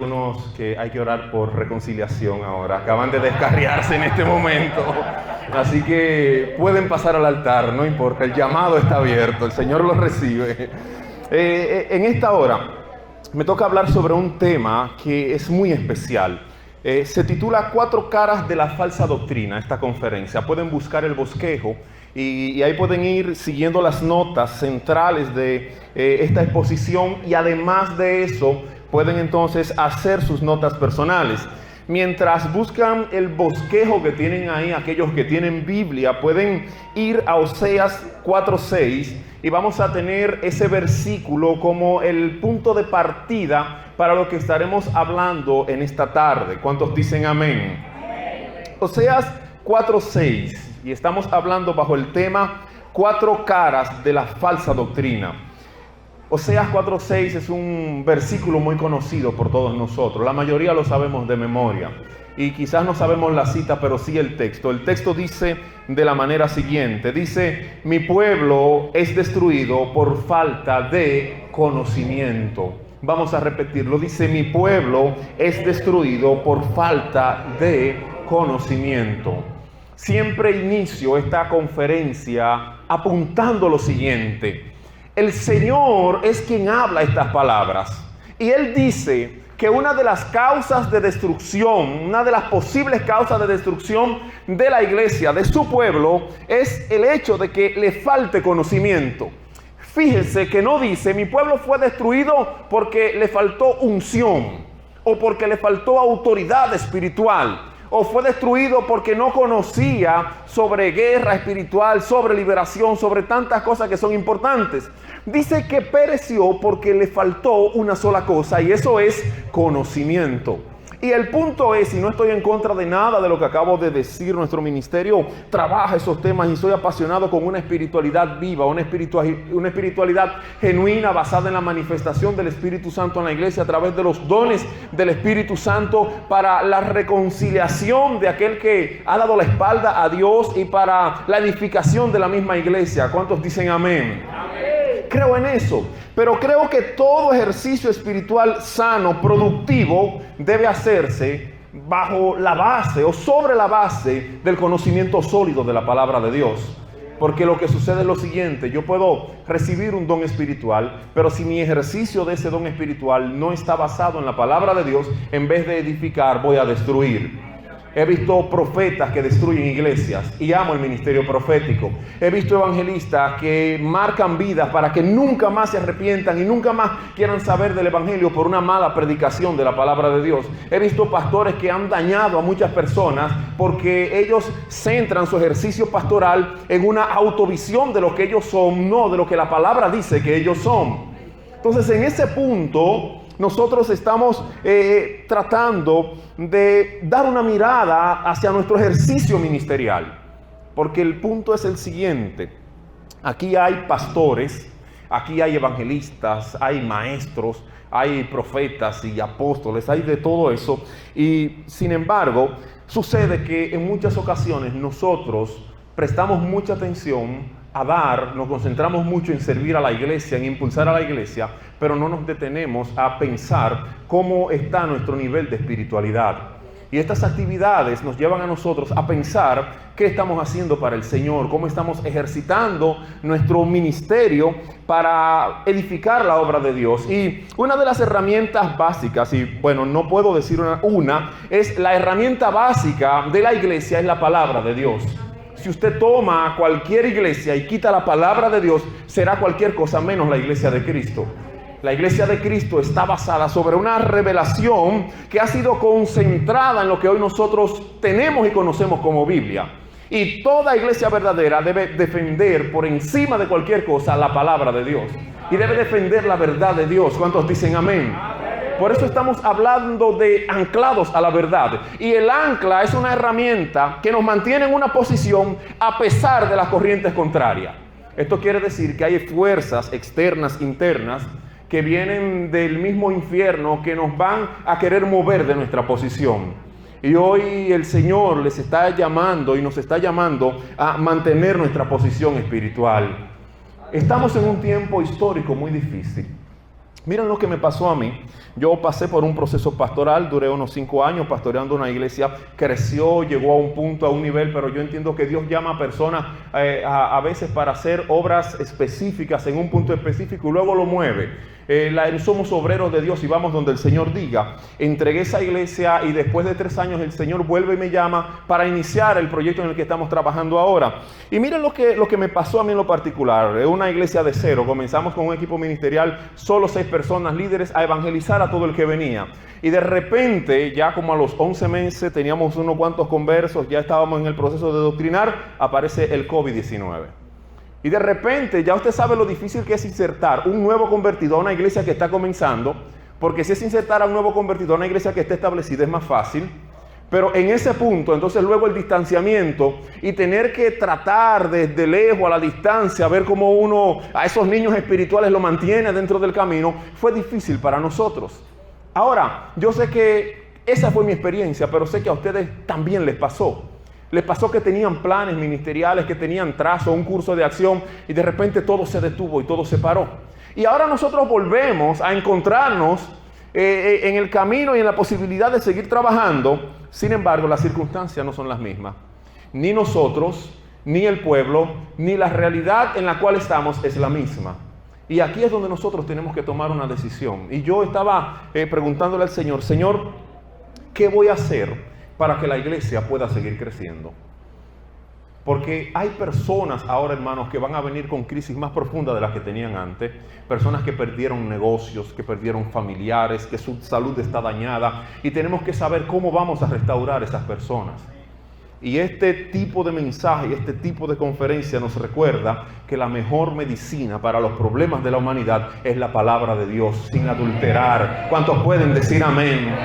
Unos que hay que orar por reconciliación ahora, acaban de descarriarse en este momento, así que pueden pasar al altar, no importa, el llamado está abierto, el Señor los recibe. En esta hora me toca hablar sobre un tema que es muy especial. Se titula 4 caras de la falsa doctrina, esta conferencia. Pueden buscar el bosquejo y ahí pueden ir siguiendo las notas centrales de esta exposición, y además de eso pueden entonces hacer sus notas personales. Mientras buscan el bosquejo que tienen ahí, aquellos que tienen Biblia, pueden ir a Oseas 4:6 y vamos a tener ese versículo como el punto de partida para lo que estaremos hablando en esta tarde. ¿Cuántos dicen amén? Oseas 4:6, y estamos hablando bajo el tema 4 caras de la falsa doctrina. Oseas 4:6 es un versículo muy conocido por todos nosotros. La mayoría lo sabemos de memoria. Y quizás no sabemos la cita, pero sí el texto. El texto dice de la manera siguiente. Dice: mi pueblo es destruido por falta de conocimiento. Vamos a repetirlo. Dice: mi pueblo es destruido por falta de conocimiento. Siempre inicio esta conferencia apuntando lo siguiente. El Señor es quien habla estas palabras. Y Él dice que una de las causas de destrucción, una de las posibles causas de destrucción de la iglesia, de su pueblo, es el hecho de que le falte conocimiento. Fíjense que no dice: mi pueblo fue destruido porque le faltó unción, o porque le faltó autoridad espiritual, o fue destruido porque no conocía sobre guerra espiritual, sobre liberación, sobre tantas cosas que son importantes. Dice que pereció porque le faltó una sola cosa, y eso es conocimiento. Y el punto es, y no estoy en contra de nada de lo que acabo de decir, nuestro ministerio trabaja esos temas y soy apasionado con una espiritualidad viva, una espiritualidad genuina, basada en la manifestación del Espíritu Santo en la iglesia a través de los dones del Espíritu Santo para la reconciliación de aquel que ha dado la espalda a Dios y para la edificación de la misma iglesia. ¿Cuántos dicen amén? Amén. Creo en eso, pero creo que todo ejercicio espiritual sano, productivo, debe hacerse bajo la base o sobre la base del conocimiento sólido de la palabra de Dios. Porque lo que sucede es lo siguiente: yo puedo recibir un don espiritual, pero si mi ejercicio de ese don espiritual no está basado en la palabra de Dios, en vez de edificar, voy a destruir. He visto profetas que destruyen iglesias y amo el ministerio profético. He visto evangelistas que marcan vidas para que nunca más se arrepientan y nunca más quieran saber del evangelio por una mala predicación de la palabra de Dios. He visto pastores que han dañado a muchas personas porque ellos centran su ejercicio pastoral en una autovisión de lo que ellos son, no de lo que la palabra dice que ellos son. Entonces, en ese punto nosotros estamos tratando de dar una mirada hacia nuestro ejercicio ministerial, porque el punto es el siguiente: aquí hay pastores, aquí hay evangelistas, hay maestros, hay profetas y apóstoles, hay de todo eso, y sin embargo sucede que en muchas ocasiones nosotros prestamos mucha atención a dar, nos concentramos mucho en servir a la iglesia, en impulsar a la iglesia, pero no nos detenemos a pensar cómo está nuestro nivel de espiritualidad. Y estas actividades nos llevan a nosotros a pensar qué estamos haciendo para el Señor, cómo estamos ejercitando nuestro ministerio para edificar la obra de Dios. Y una de las herramientas básicas, y bueno, no puedo decir una, es la herramienta básica de la iglesia, es la palabra de Dios. Si usted toma cualquier iglesia y quita la palabra de Dios, será cualquier cosa menos la iglesia de Cristo. La iglesia de Cristo está basada sobre una revelación que ha sido concentrada en lo que hoy nosotros tenemos y conocemos como Biblia. Y toda iglesia verdadera debe defender por encima de cualquier cosa la palabra de Dios. Y debe defender la verdad de Dios. ¿Cuántos dicen amén? Por eso estamos hablando de anclados a la verdad. Y el ancla es una herramienta que nos mantiene en una posición a pesar de las corrientes contrarias. Esto quiere decir que hay fuerzas externas, internas, que vienen del mismo infierno, que nos van a querer mover de nuestra posición. Y hoy el Señor les está llamando y nos está llamando a mantener nuestra posición espiritual. Estamos en un tiempo histórico muy difícil. Miren lo que me pasó a mí. Yo pasé por un proceso pastoral, duré unos 5 años pastoreando una iglesia, creció, llegó a un punto, a un nivel, pero yo entiendo que Dios llama a personas a veces para hacer obras específicas en un punto específico y luego lo mueve. Somos obreros de Dios y vamos donde el Señor diga. Entregué esa iglesia y después de 3 años el Señor vuelve y me llama para iniciar el proyecto en el que estamos trabajando ahora. Y miren lo que me pasó a mí en lo particular. Es una iglesia de cero. Comenzamos con un equipo ministerial, solo 6 personas líderes, a evangelizar a todo el que venía. Y de repente, ya como a los 11 meses, teníamos unos cuantos conversos, ya estábamos en el proceso de doctrinar, aparece el COVID-19. Y de repente, ya usted sabe lo difícil que es insertar un nuevo convertido a una iglesia que está comenzando, porque si es insertar a un nuevo convertido a una iglesia que está establecida es más fácil, pero en ese punto, entonces luego el distanciamiento y tener que tratar desde lejos, a la distancia, ver cómo uno a esos niños espirituales lo mantiene dentro del camino, fue difícil para nosotros. Ahora, yo sé que esa fue mi experiencia, pero sé que a ustedes también les pasó. Les pasó que tenían planes ministeriales, que tenían trazo, un curso de acción y de repente todo se detuvo y todo se paró. Y ahora nosotros volvemos a encontrarnos en el camino y en la posibilidad de seguir trabajando. Sin embargo, las circunstancias no son las mismas. Ni nosotros, ni el pueblo, ni la realidad en la cual estamos es la misma. Y aquí es donde nosotros tenemos que tomar una decisión. Y yo estaba preguntándole al Señor, Señor, ¿qué voy a hacer para que la iglesia pueda seguir creciendo? Porque hay personas ahora, hermanos, que van a venir con crisis más profundas de las que tenían antes. Personas que perdieron negocios, que perdieron familiares, que su salud está dañada. Y tenemos que saber cómo vamos a restaurar esas personas. Y este tipo de mensaje, este tipo de conferencia nos recuerda que la mejor medicina para los problemas de la humanidad es la palabra de Dios, sin adulterar. ¿Cuántos pueden decir amén?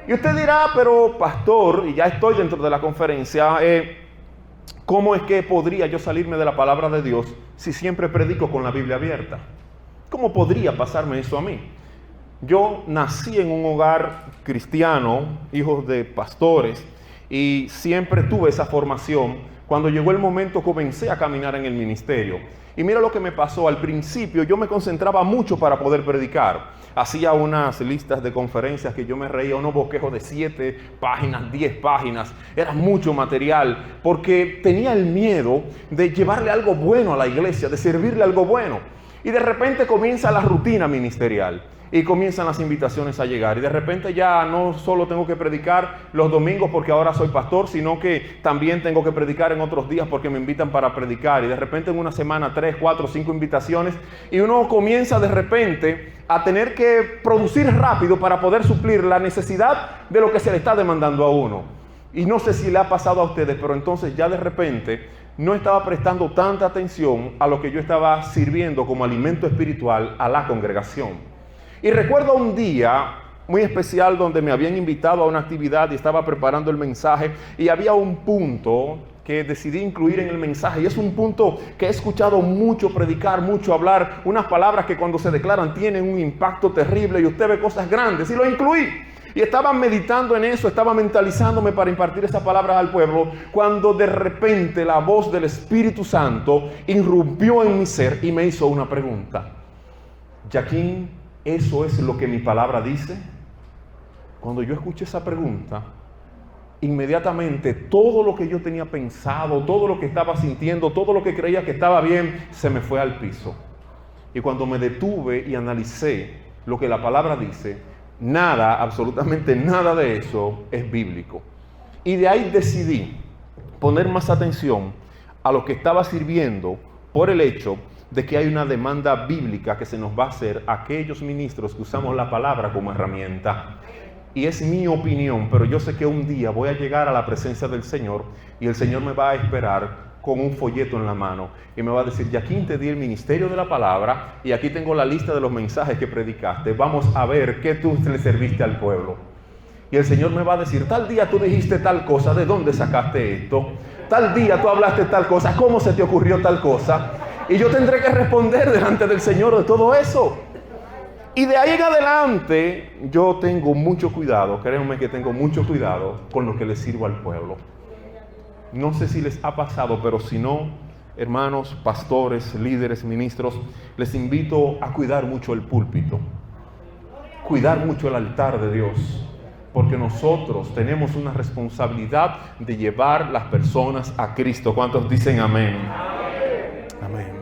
Y usted dirá, pero pastor, y ya estoy dentro de la conferencia, ¿cómo es que podría yo salirme de la palabra de Dios si siempre predico con la Biblia abierta? ¿Cómo podría pasarme eso a mí? Yo nací en un hogar cristiano, hijos de pastores, y siempre tuve esa formación. Cuando llegó el momento comencé a caminar en el ministerio. Y mira lo que me pasó. Al principio yo me concentraba mucho para poder predicar. Hacía unas listas de conferencias que yo me reía, unos bosquejos de 7 páginas, 10 páginas. Era mucho material porque tenía el miedo de llevarle algo bueno a la iglesia, de servirle algo bueno. Y de repente comienza la rutina ministerial. Y comienzan las invitaciones a llegar. Y de repente ya no solo tengo que predicar los domingos porque ahora soy pastor, sino que también tengo que predicar en otros días porque me invitan para predicar. Y de repente en una semana 3, 4, 5 invitaciones. Y uno comienza de repente a tener que producir rápido para poder suplir la necesidad de lo que se le está demandando a uno. Y no sé si le ha pasado a ustedes, pero entonces ya de repente no estaba prestando tanta atención a lo que yo estaba sirviendo como alimento espiritual a la congregación. Y recuerdo un día muy especial donde me habían invitado a una actividad y estaba preparando el mensaje y había un punto que decidí incluir en el mensaje y es un punto que he escuchado mucho predicar, mucho hablar, unas palabras que cuando se declaran tienen un impacto terrible y usted ve cosas grandes y lo incluí. Y estaba meditando en eso, estaba mentalizándome para impartir esas palabras al pueblo, cuando de repente la voz del Espíritu Santo irrumpió en mi ser y me hizo una pregunta. Joaquín, ¿eso es lo que mi palabra dice? Cuando yo escuché esa pregunta, inmediatamente todo lo que yo tenía pensado, todo lo que estaba sintiendo, todo lo que creía que estaba bien, se me fue al piso. Y cuando me detuve y analicé lo que la palabra dice, nada, absolutamente nada de eso es bíblico. Y de ahí decidí poner más atención a lo que estaba sirviendo por el hecho de que hay una demanda bíblica que se nos va a hacer a aquellos ministros que usamos la palabra como herramienta. Y es mi opinión, pero yo sé que un día voy a llegar a la presencia del Señor y el Señor me va a esperar con un folleto en la mano y me va a decir, Joaquín, te di el ministerio de la palabra y aquí tengo la lista de los mensajes que predicaste. Vamos a ver qué tú le serviste al pueblo. Y el Señor me va a decir, tal día tú dijiste tal cosa, ¿de dónde sacaste esto? Tal día tú hablaste tal cosa, ¿cómo se te ocurrió tal cosa? Y yo tendré que responder delante del Señor de todo eso. Y de ahí en adelante yo tengo mucho cuidado, créanme que tengo mucho cuidado con lo que le sirvo al pueblo. No sé si les ha pasado, pero si no, hermanos, pastores, líderes, ministros, les invito a cuidar mucho el púlpito, cuidar mucho el altar de Dios, porque nosotros tenemos una responsabilidad de llevar las personas a Cristo. ¿Cuántos dicen amén? Amén.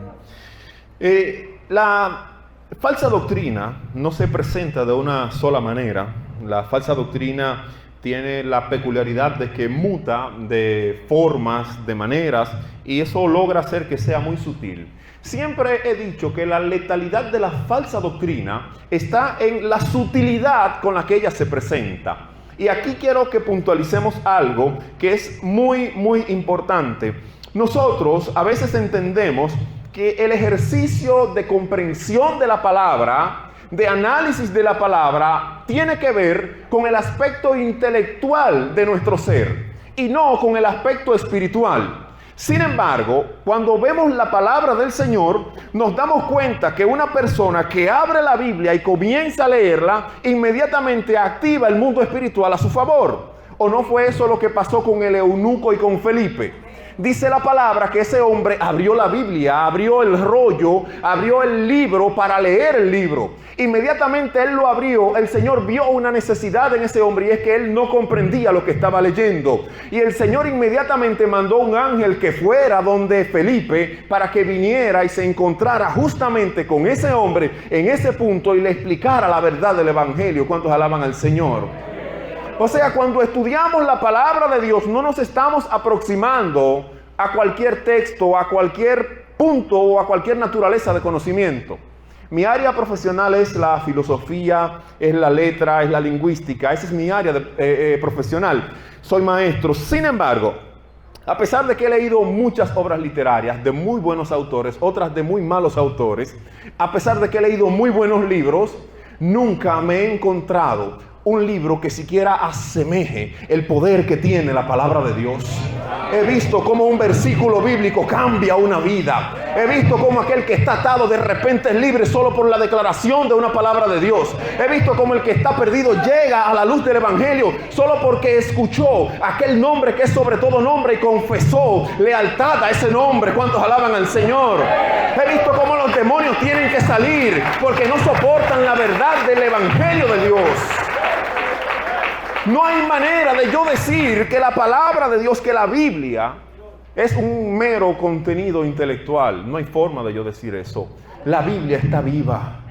La falsa doctrina no se presenta de una sola manera. La falsa doctrina tiene la peculiaridad de que muta de formas, de maneras, y eso logra hacer que sea muy sutil. Siempre he dicho que la letalidad de la falsa doctrina está en la sutilidad con la que ella se presenta. Y aquí quiero que puntualicemos algo que es muy, muy importante. Nosotros a veces entendemos que el ejercicio de comprensión de la palabra, de análisis de la palabra, tiene que ver con el aspecto intelectual de nuestro ser y no con el aspecto espiritual. Sin embargo, cuando vemos la palabra del Señor, nos damos cuenta que una persona que abre la Biblia y comienza a leerla, inmediatamente activa el mundo espiritual a su favor. ¿O no fue eso lo que pasó con el eunuco y con Felipe? Dice la palabra que ese hombre abrió la Biblia, abrió el rollo, abrió el libro para leer el libro. Inmediatamente él lo abrió, el Señor vio una necesidad en ese hombre y es que él no comprendía lo que estaba leyendo. Y el Señor inmediatamente mandó un ángel que fuera donde Felipe para que viniera y se encontrara justamente con ese hombre en ese punto y le explicara la verdad del Evangelio. ¿Cuántos alaban al Señor? O sea, cuando estudiamos la palabra de Dios, no nos estamos aproximando a cualquier texto, a cualquier punto o a cualquier naturaleza de conocimiento. Mi área profesional es la filosofía, es la letra, es la lingüística. Esa es mi área profesional. Soy maestro. Sin embargo, a pesar de que he leído muchas obras literarias de muy buenos autores, otras de muy malos autores, a pesar de que he leído muy buenos libros, nunca me he encontrado un libro que siquiera asemeje el poder que tiene la palabra de Dios. He visto cómo un versículo bíblico cambia una vida. He visto cómo aquel que está atado de repente es libre solo por la declaración de una palabra de Dios. He visto cómo el que está perdido llega a la luz del Evangelio solo porque escuchó aquel nombre que es sobre todo nombre y confesó lealtad a ese nombre. ¿Cuántos alaban al Señor? He visto cómo los demonios tienen que salir porque no soportan la verdad del Evangelio de Dios. No hay manera de yo decir que la palabra de Dios, que la Biblia, es un mero contenido intelectual. No hay forma de yo decir eso. La Biblia está viva.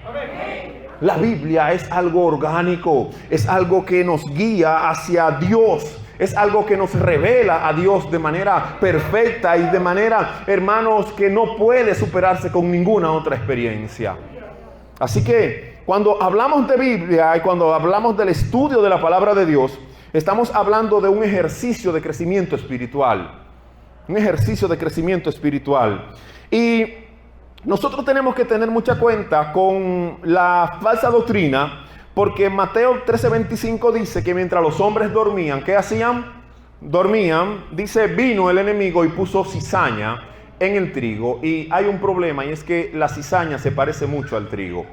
La Biblia es algo orgánico, es algo que nos guía hacia Dios. Es algo que nos revela a Dios de manera perfecta y de manera, hermanos, que no puede superarse con ninguna otra experiencia. Así que cuando hablamos de Biblia y cuando hablamos del estudio de la palabra de Dios, estamos hablando de un ejercicio de crecimiento espiritual. Un ejercicio de crecimiento espiritual. Y nosotros tenemos que tener mucha cuenta con la falsa doctrina, porque Mateo 13:25 dice que mientras los hombres dormían, ¿qué hacían? Dormían. Dice, vino el enemigo y puso cizaña en el trigo. Y hay un problema, y es que la cizaña se parece mucho al trigo.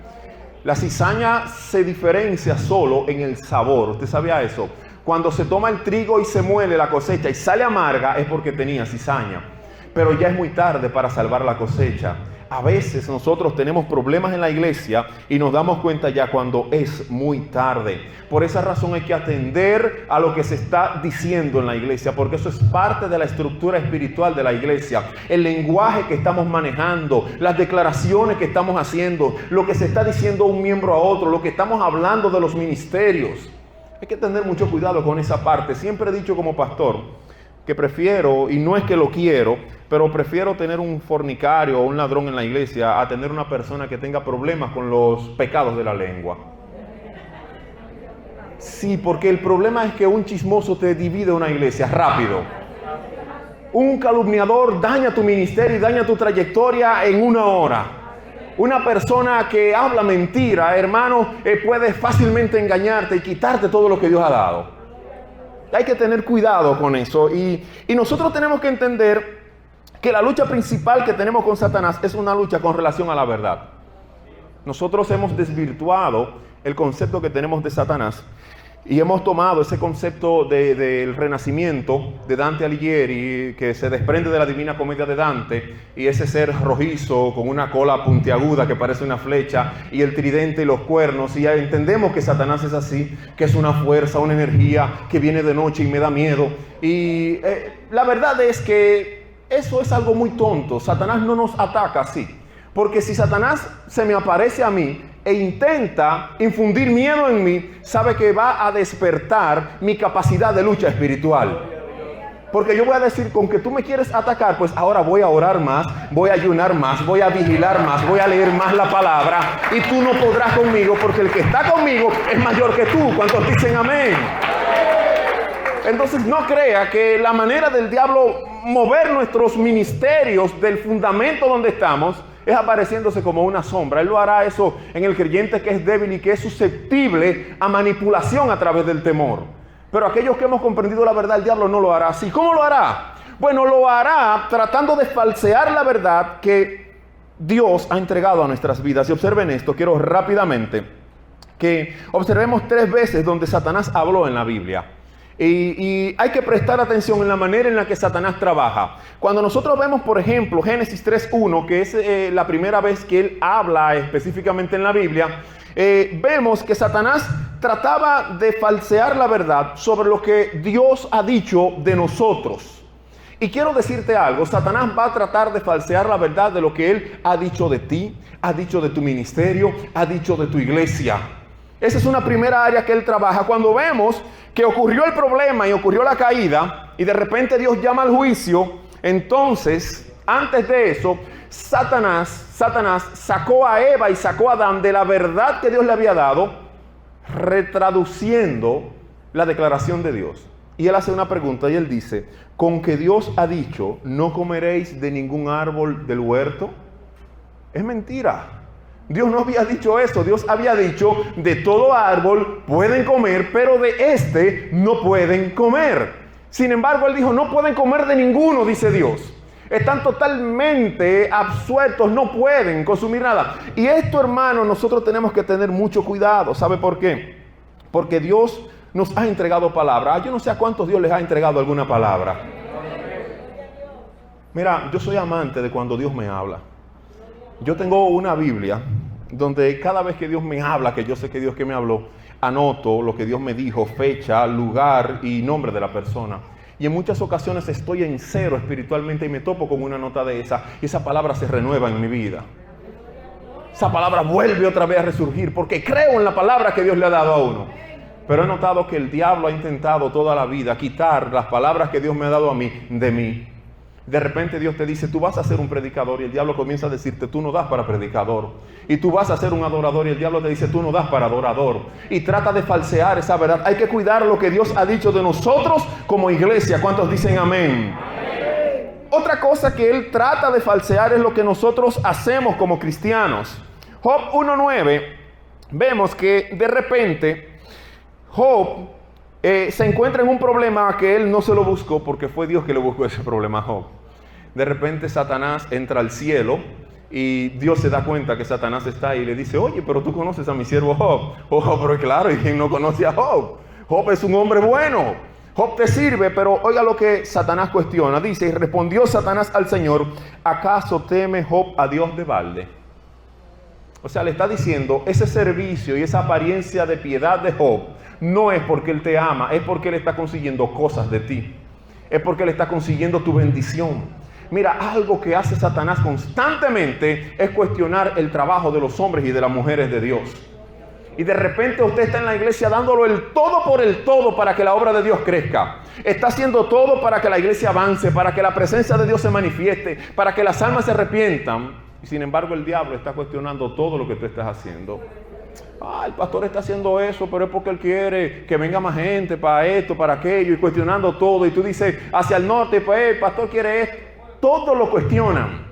La cizaña se diferencia solo en el sabor. ¿Usted sabía eso? Cuando se toma el trigo y se muele la cosecha y sale amarga es porque tenía cizaña. Pero ya es muy tarde para salvar la cosecha. A veces nosotros tenemos problemas en la iglesia y nos damos cuenta ya cuando es muy tarde. Por esa razón hay que atender a lo que se está diciendo en la iglesia, porque eso es parte de la estructura espiritual de la iglesia. El lenguaje que estamos manejando, las declaraciones que estamos haciendo, lo que se está diciendo un miembro a otro, lo que estamos hablando de los ministerios. Hay que tener mucho cuidado con esa parte. Siempre he dicho como pastor que prefiero, y no es que lo quiero, pero prefiero tener un fornicario o un ladrón en la iglesia a tener una persona que tenga problemas con los pecados de la lengua. Sí, porque el problema es que un chismoso te divide una iglesia rápido. Un calumniador daña tu ministerio y daña tu trayectoria en una hora. Una persona que habla mentira, hermano, puede fácilmente engañarte y quitarte todo lo que Dios ha dado. Hay que tener cuidado con eso y nosotros tenemos que entender que la lucha principal que tenemos con Satanás es una lucha con relación a la verdad. Nosotros hemos desvirtuado el concepto que tenemos de Satanás Y hemos tomado ese concepto del renacimiento de Dante Alighieri, que se desprende de la Divina Comedia de Dante, y ese ser rojizo con una cola puntiaguda que parece una flecha, y el tridente y los cuernos, y ya entendemos que Satanás es así, que es una fuerza, una energía que viene de noche y me da miedo. Y la verdad es que eso es algo muy tonto. Satanás no nos ataca así, porque si Satanás se me aparece a mí e intenta infundir miedo en mí, sabe que va a despertar mi capacidad de lucha espiritual. Porque yo voy a decir, con que tú me quieres atacar, pues ahora voy a orar más, voy a ayunar más, voy a vigilar más, voy a leer más la palabra, y tú no podrás conmigo, porque el que está conmigo es mayor que tú. ¿Cuántos dicen amén? Entonces no crea que la manera del diablo mover nuestros ministerios del fundamento donde estamos es apareciéndose como una sombra. Él lo hará eso en el creyente que es débil y que es susceptible a manipulación a través del temor. Pero aquellos que hemos comprendido la verdad, el diablo no lo hará así. ¿Cómo lo hará? Bueno, lo hará tratando de falsear la verdad que Dios ha entregado a nuestras vidas. Y observen esto, quiero rápidamente que observemos 3 veces donde Satanás habló en la Biblia. Y hay que prestar atención en la manera en la que Satanás trabaja. Cuando nosotros vemos, por ejemplo, Génesis 3:1, que es la primera vez que él habla específicamente en la Biblia, vemos que Satanás trataba de falsear la verdad sobre lo que Dios ha dicho de nosotros. Y quiero decirte algo, Satanás va a tratar de falsear la verdad de lo que él ha dicho de ti, ha dicho de tu ministerio, ha dicho de tu iglesia. Esa es una primera área que él trabaja. Cuando vemos que ocurrió el problema y ocurrió la caída, y de repente Dios llama al juicio, entonces, antes de eso, Satanás sacó a Eva y sacó a Adán de la verdad que Dios le había dado, retraduciendo la declaración de Dios. Y él hace una pregunta y él dice, ¿con que Dios ha dicho, no comeréis de ningún árbol del huerto? Es mentira. Dios no había dicho eso. Dios había dicho, de todo árbol pueden comer, pero de este no pueden comer. Sin embargo, él dijo, no pueden comer de ninguno, dice Dios. Están totalmente absueltos, no pueden consumir nada. Y esto, hermano, nosotros tenemos que tener mucho cuidado. ¿Sabe por qué? Porque Dios nos ha entregado palabra. Yo no sé a cuántos Dios les ha entregado alguna palabra. Mira, yo soy amante de cuando Dios me habla. Yo tengo una Biblia donde cada vez que Dios me habla, que yo sé que Dios que me habló, anoto lo que Dios me dijo, fecha, lugar y nombre de la persona. Y en muchas ocasiones estoy en cero espiritualmente y me topo con una nota de esa, y esa palabra se renueva en mi vida. Esa palabra vuelve otra vez a resurgir porque creo en la palabra que Dios le ha dado a uno. Pero he notado que el diablo ha intentado toda la vida quitar las palabras que Dios me ha dado a mí de mí. De repente Dios te dice, tú vas a ser un predicador, y el diablo comienza a decirte, tú no das para predicador. Y tú vas a ser un adorador, y el diablo te dice, tú no das para adorador. Y trata de falsear esa verdad. Hay que cuidar lo que Dios ha dicho de nosotros como iglesia. ¿Cuántos dicen amén? Otra cosa que él trata de falsear es lo que nosotros hacemos como cristianos. Job 1:9, vemos que de repente Job se encuentra en un problema que él no se lo buscó, porque fue Dios que le buscó ese problema a Job. De repente Satanás entra al cielo y Dios se da cuenta que Satanás está ahí y le dice, oye, pero tú conoces a mi siervo Job. Oh, pero claro, ¿y quién no conoce a Job? Job es un hombre bueno. Job te sirve, pero oiga lo que Satanás cuestiona. Dice, y respondió Satanás al Señor, ¿acaso teme Job a Dios de balde? O sea, le está diciendo, ese servicio y esa apariencia de piedad de Job no es porque él te ama, es porque él está consiguiendo cosas de ti. Es porque él está consiguiendo tu bendición. Mira, algo que hace Satanás constantemente es cuestionar el trabajo de los hombres y de las mujeres de Dios. Y de repente usted está en la iglesia dándolo el todo por el todo para que la obra de Dios crezca. Está haciendo todo para que la iglesia avance, para que la presencia de Dios se manifieste, para que las almas se arrepientan. Y sin embargo el diablo está cuestionando todo lo que tú estás haciendo. El pastor está haciendo eso, pero es porque él quiere que venga más gente para esto, para aquello, y cuestionando todo. Y tú dices, hacia el norte, pues el pastor quiere esto. Todo lo cuestionan.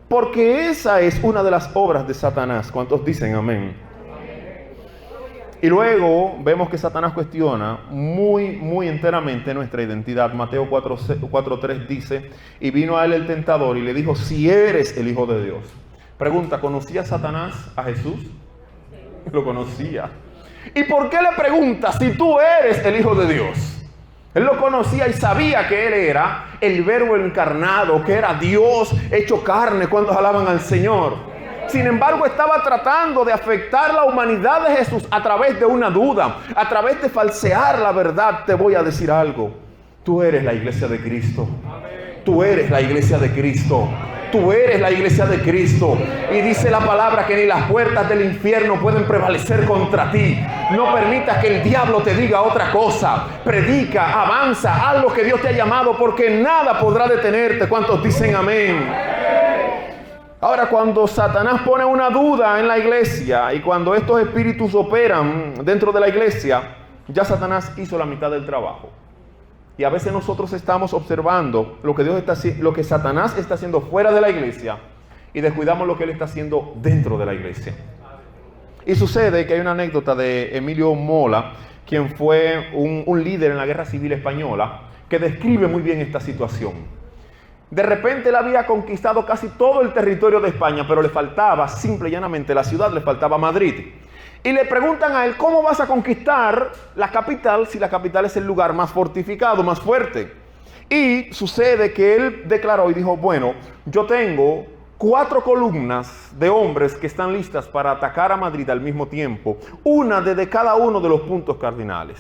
Porque esa es una de las obras de Satanás. ¿Cuántos dicen amén? Y luego vemos que Satanás cuestiona muy enteramente nuestra identidad. Mateo 4:3 dice, y vino a él el tentador y le dijo, si eres el Hijo de Dios. Pregunta, ¿conocía Satanás a Jesús? Lo conocía. ¿Y por qué le preguntas si tú eres el Hijo de Dios? Él lo conocía y sabía que Él era el Verbo encarnado, que era Dios hecho carne. ¿Cuántos alaban al Señor? Sin embargo, estaba tratando de afectar la humanidad de Jesús a través de una duda, a través de falsear la verdad. Te voy a decir algo. Tú eres la iglesia de Cristo. Tú eres la iglesia de Cristo. Tú eres la iglesia de Cristo. Y dice la palabra que ni las puertas del infierno pueden prevalecer contra ti. No permitas que el diablo te diga otra cosa. Predica, avanza, haz lo que Dios te ha llamado, porque nada podrá detenerte. ¿Cuántos dicen amén? Ahora, cuando Satanás pone una duda en la iglesia y cuando estos espíritus operan dentro de la iglesia, ya Satanás hizo la mitad del trabajo. Y a veces nosotros estamos observando lo que Satanás está haciendo fuera de la iglesia y descuidamos lo que él está haciendo dentro de la iglesia. Y sucede que hay una anécdota de Emilio Mola, quien fue un líder en la Guerra Civil Española, que describe muy bien esta situación. De repente él había conquistado casi todo el territorio de España, pero le faltaba simple y llanamente la ciudad, le faltaba Madrid. Y le preguntan a él, ¿cómo vas a conquistar la capital si la capital es el lugar más fortificado, más fuerte? Y sucede que él declaró y dijo, bueno, yo tengo 4 columnas de hombres que están listas para atacar a Madrid al mismo tiempo, una desde cada uno de los puntos cardinales.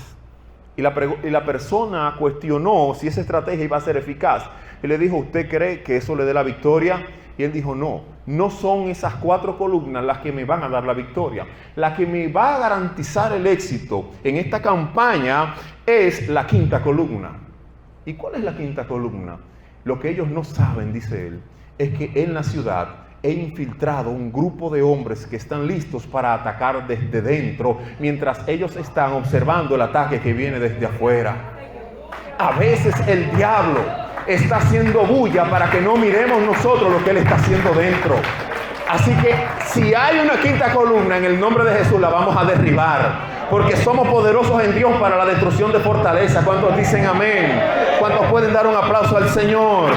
Y la persona cuestionó si esa estrategia iba a ser eficaz. Y le dijo, ¿usted cree que eso le dé la victoria? Y él dijo, no son esas 4 columnas las que me van a dar la victoria. La que me va a garantizar el éxito en esta campaña es la 5ª columna. ¿Y cuál es la 5ª columna? Lo que ellos no saben, dice él, es que en la ciudad he infiltrado un grupo de hombres que están listos para atacar desde dentro, mientras ellos están observando el ataque que viene desde afuera. A veces el diablo está haciendo bulla para que no miremos nosotros lo que él está haciendo dentro. Así que si hay una 5ª columna, en el nombre de Jesús la vamos a derribar, porque somos poderosos en Dios para la destrucción de fortaleza. ¿Cuántos dicen amén? ¿Cuántos pueden dar un aplauso al Señor?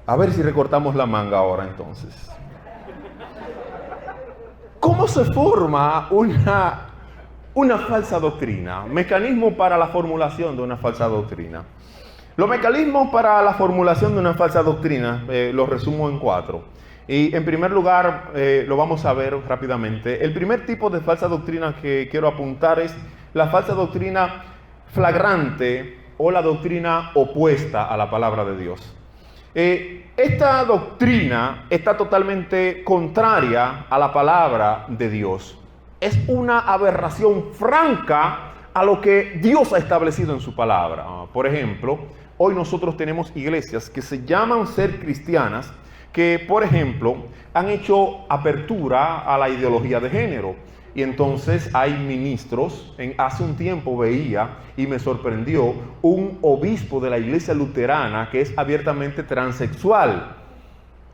A ver si recortamos la manga ahora entonces. ¿Cómo se forma una falsa doctrina? Mecanismo para la formulación de una falsa doctrina. Los mecanismos para la formulación de una falsa doctrina los resumo en 4. Y en primer lugar, lo vamos a ver rápidamente. El primer tipo de falsa doctrina que quiero apuntar es la falsa doctrina flagrante o la doctrina opuesta a la palabra de Dios. Esta doctrina está totalmente contraria a la palabra de Dios. Es una aberración franca a lo que Dios ha establecido en su palabra. Por ejemplo, hoy nosotros tenemos iglesias que se llaman ser cristianas, que, por ejemplo, han hecho apertura a la ideología de género. Y entonces hay ministros, hace un tiempo veía y me sorprendió un obispo de la iglesia luterana que es abiertamente transexual.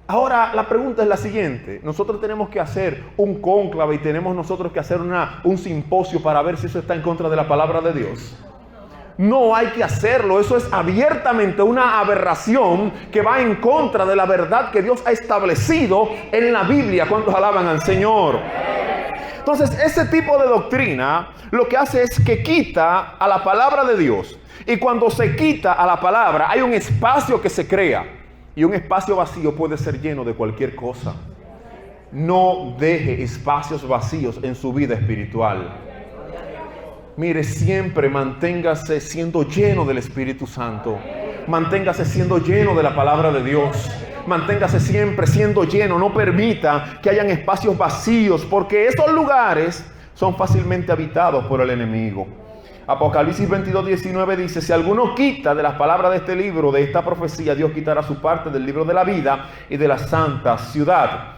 Ahora la pregunta es la siguiente: nosotros tenemos que hacer un cónclave y tenemos nosotros que hacer un simposio para ver si eso está en contra de la palabra de Dios. No hay que hacerlo, eso es abiertamente una aberración que va en contra de la verdad que Dios ha establecido en la Biblia. ¿Cuántos alaban al Señor? Entonces, ese tipo de doctrina lo que hace es que quita a la palabra de Dios. Y cuando se quita a la palabra, hay un espacio que se crea. Y un espacio vacío puede ser lleno de cualquier cosa. No deje espacios vacíos en su vida espiritual. Mire, siempre manténgase siendo lleno del Espíritu Santo. Manténgase siendo lleno de la palabra de Dios. Manténgase siempre siendo lleno. No permita que hayan espacios vacíos, porque esos lugares son fácilmente habitados por el enemigo. Apocalipsis 22:19 dice: si alguno quita de las palabras de este libro, de esta profecía, Dios quitará su parte del libro de la vida y de la santa ciudad.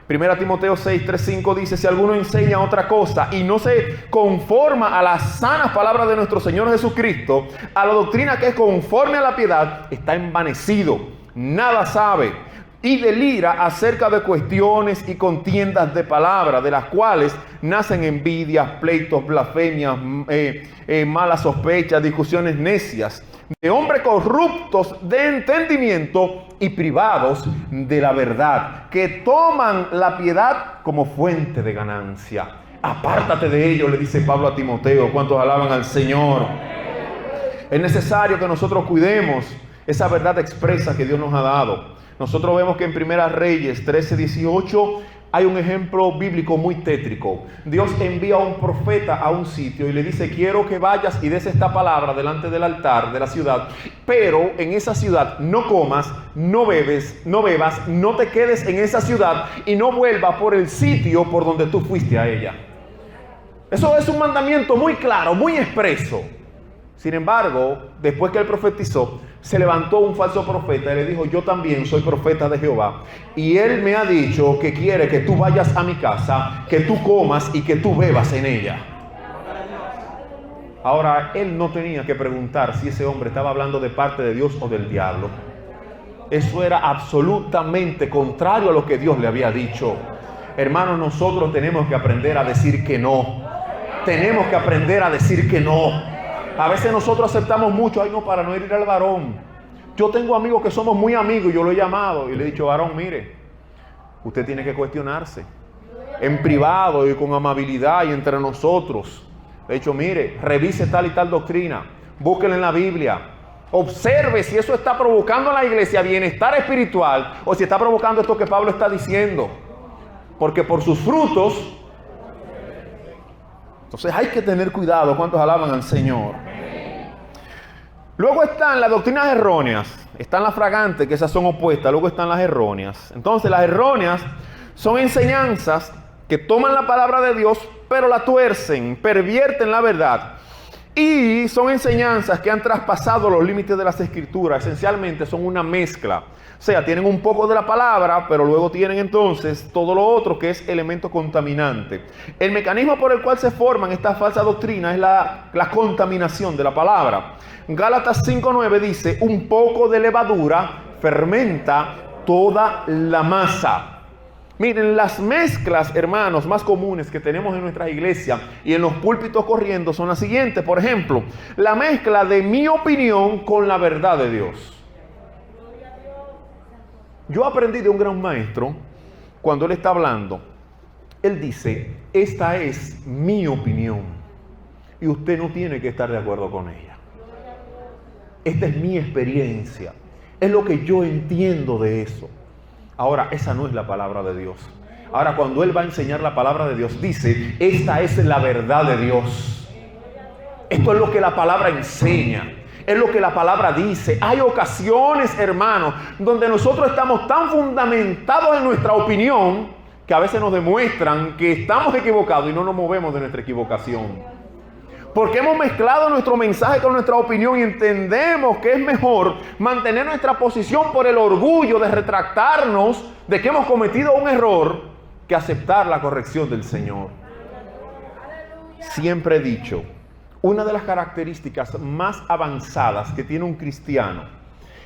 1 Timoteo 6:3-5 dice: si alguno enseña otra cosa y no se conforma a las sanas palabras de nuestro Señor Jesucristo, a la doctrina que es conforme a la piedad, está envanecido, nada sabe, y del ira acerca de cuestiones y contiendas de palabra, de las cuales nacen envidias, pleitos, blasfemias, malas sospechas, discusiones necias, de hombres corruptos de entendimiento y privados de la verdad, que toman la piedad como fuente de ganancia. Apártate de ello, le dice Pablo a Timoteo. ¿Cuántos alaban al Señor? Es necesario que nosotros cuidemos esa verdad expresa que Dios nos ha dado. Nosotros vemos que en Primera Reyes 13:18 hay un ejemplo bíblico muy tétrico. Dios envía a un profeta a un sitio y le dice: quiero que vayas y des esta palabra delante del altar de la ciudad, pero en esa ciudad no comas, no bebas, no te quedes en esa ciudad y no vuelvas por el sitio por donde tú fuiste a ella. Eso es un mandamiento muy claro, muy expreso. Sin embargo, después que él profetizó, se levantó un falso profeta y le dijo: yo también soy profeta de Jehová, y él me ha dicho que quiere que tú vayas a mi casa, que tú comas y que tú bebas en ella. Ahora, él no tenía que preguntar si ese hombre estaba hablando de parte de Dios o del diablo. Eso era absolutamente contrario a lo que Dios le había dicho. Hermanos, nosotros tenemos que aprender a decir que no. Tenemos que aprender a decir que no. A veces nosotros aceptamos mucho: ay no, para no herir al varón. Yo tengo amigos que somos muy amigos y yo lo he llamado y le he dicho: varón, mire, usted tiene que cuestionarse en privado y con amabilidad y entre nosotros. Le he dicho: mire, revise tal y tal doctrina, búsquela en la Biblia, observe si eso está provocando en la iglesia bienestar espiritual o si está provocando esto que Pablo está diciendo, porque por sus frutos. Entonces hay que tener cuidado. ¿Cuántos alaban al Señor? Luego están las doctrinas erróneas. Están las fragantes, que esas son opuestas. Luego están las erróneas. Entonces las erróneas son enseñanzas que toman la palabra de Dios, pero la tuercen, pervierten la verdad. Y son enseñanzas que han traspasado los límites de las Escrituras. Esencialmente son una mezcla. O sea, tienen un poco de la palabra, pero luego tienen entonces todo lo otro que es elemento contaminante. El mecanismo por el cual se forman estas falsas doctrinas es la contaminación de la palabra. Gálatas 5:9 dice: un poco de levadura fermenta toda la masa. Miren, las mezclas, hermanos, más comunes que tenemos en nuestras iglesias y en los púlpitos corriendo son las siguientes. Por ejemplo, la mezcla de mi opinión con la verdad de Dios. Yo aprendí de un gran maestro, cuando él está hablando, él dice: esta es mi opinión y usted no tiene que estar de acuerdo con ella. Esta es mi experiencia, es lo que yo entiendo de eso. Ahora, esa no es la palabra de Dios. Ahora, cuando él va a enseñar la palabra de Dios, dice: esta es la verdad de Dios. Esto es lo que la palabra enseña. Es lo que la palabra dice. Hay ocasiones, hermanos, donde nosotros estamos tan fundamentados en nuestra opinión que a veces nos demuestran que estamos equivocados y no nos movemos de nuestra equivocación. Porque hemos mezclado nuestro mensaje con nuestra opinión y entendemos que es mejor mantener nuestra posición por el orgullo de retractarnos de que hemos cometido un error que aceptar la corrección del Señor. Siempre he dicho, una de las características más avanzadas que tiene un cristiano